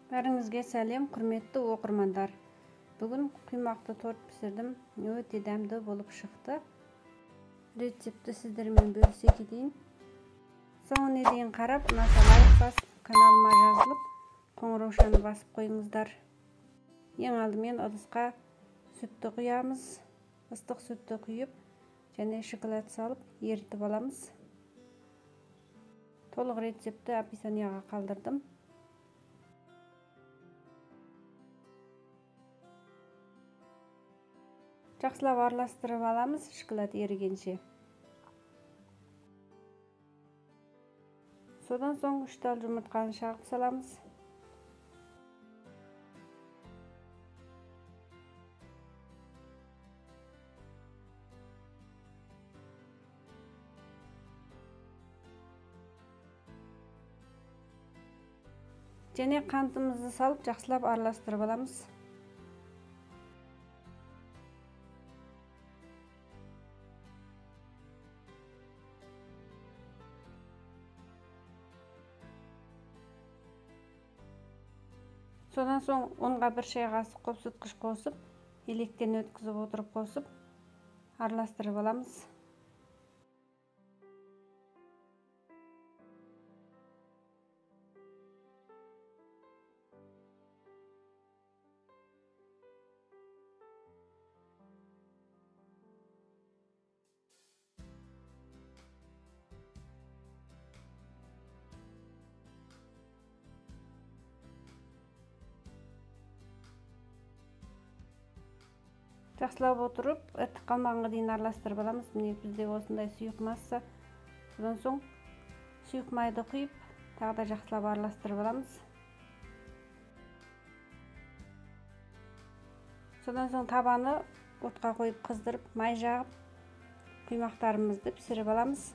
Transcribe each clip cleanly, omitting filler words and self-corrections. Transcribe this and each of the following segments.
Бәріңізге сәлем, құрметті оқырмандар. Бүгін құймақты торт пісірдім. Өте дәмді болып шықты. Рецепті сіздермен бөлісе кетейін. Соңына дейін қарап, ұнаса лайк басып, каналыма жазылып, қоңыраушаны басып қойыңыздар. Ең алдымен ыдысқа сүтті құямыз. Ыстық сүтті құйып, және шоколад салып, ерітіп аламыз. Толық рецепті описанияға қалдырдым. Жақсылап араластырып аламыз, шоколад ерігенше. Содан соң 3 тал жұмыртқаны шағып саламыз. Және қантымызды салып, жақсылап араластырып аламыз. Содан соң ұнға 1 шай қасық қопсытқыш қосып, електен өткізіп отырып қосып, араластырып аламыз. Жақсылап отырып, іртік қалмағанға дейін араластырып аламыз. Міне бізде осындай сұйық масса. Содан соң сұйық майды құйып, тағы да жақсылап араластырып аламыз. Содан соң табаны отқа қойып қыздырып, май жағып, құймақтарымызды пісіріп аламыз.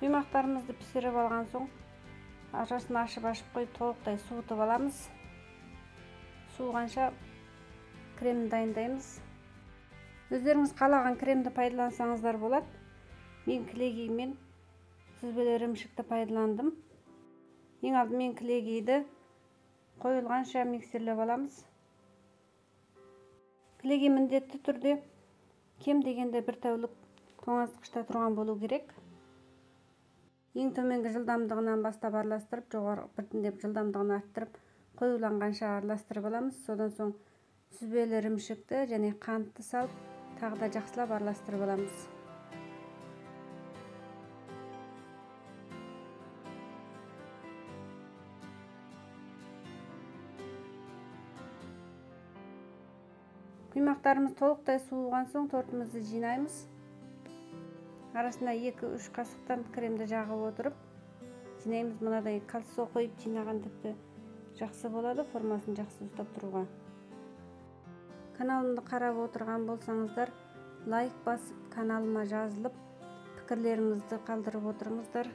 Құймақтарымызды пісіріп алған соң, арасын ашып қойып, толықтай суытып аламыз. Суығанша кремді дайындаймыз. Өздеріңіз қалаған кремді пайдалансаңыздар болады. Мен кілегей мен сүзбелі ірімшікті пайдаландым. Ең алдымен кілегейді қойылғанша миксерлеп аламыз. Кілегей міндетті түрде кем дегенде 1 тәулік тоңазытқышта тұрған болу керек. Ең төменгі жылдамдығынан бастап араластырып, жоғары біртіндеп жылдамдығын арттырып, қоюланғанша араластырып аламыз. Содан соң сүзбелі ірімшікті және қантты салып, тағы да жақсылап араластырып аламыз. Құймақтарымыз толықтай суыған соң тортымызды жинаймыз. Арасында 2-3 қасықтан кремді жағып отырып, жинаймыз. Мынадай кальцо қойып жинаған тіпті жақсы болады, формасын жақсы ұстап тұруға. Каналымды қарап отырған болсаңыздар, лайк басып, каналыма жазылып, пікірлеріңізді қалдырып отырыңыздар.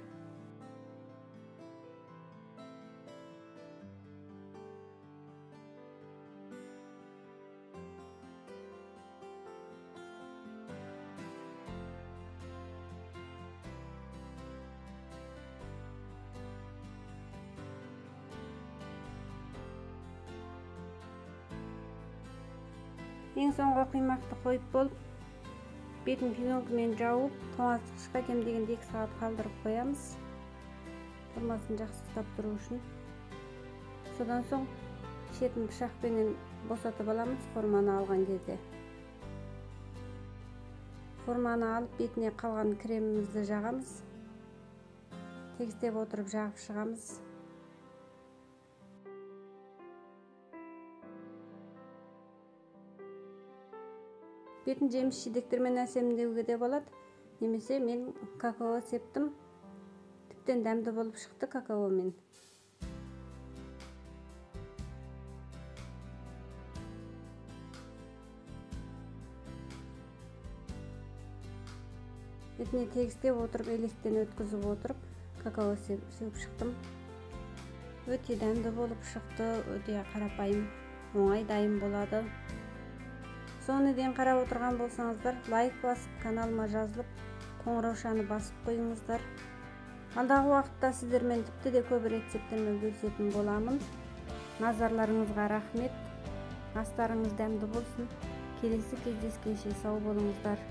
Ең соңғы құймақты қойып болып, бетін пленкамен жауып, тоңазытқышқа кем дегенде 2 сағат қалдырып қоямыз. Формасын жақсы ұстап тұру үшін. Содан соң шетін пышақпенен босатып аламыз форманы алған кезде. Форманы алып, бетіне қалған кремімізді жағамыз. Тегістеп отырып жағып шығамыз. Бетін жеміс жидектермен әсемдеуге де болады. Немесе мен какао септім. Типтен дәмді болып шықты какаомен. Бетіне тегістеп отырып, електен өткізіп отырып, какао сеуіп шықтым. Өте дәмді болып шықты, өте қарапайым, оңай дайын болады. Соңына дейін қарап отырған болсаңыздар, лайк басып, каналыма жазылып, қоңыраушаны басып қойыңыздар. Алдағы уақытта сіздермен тіпті де көп рецепттермен бөлісетін боламын. Назарларыңызға рахмет. Астарыңыз дәмді болсын. Келесі кездескенше сау болыңыздар.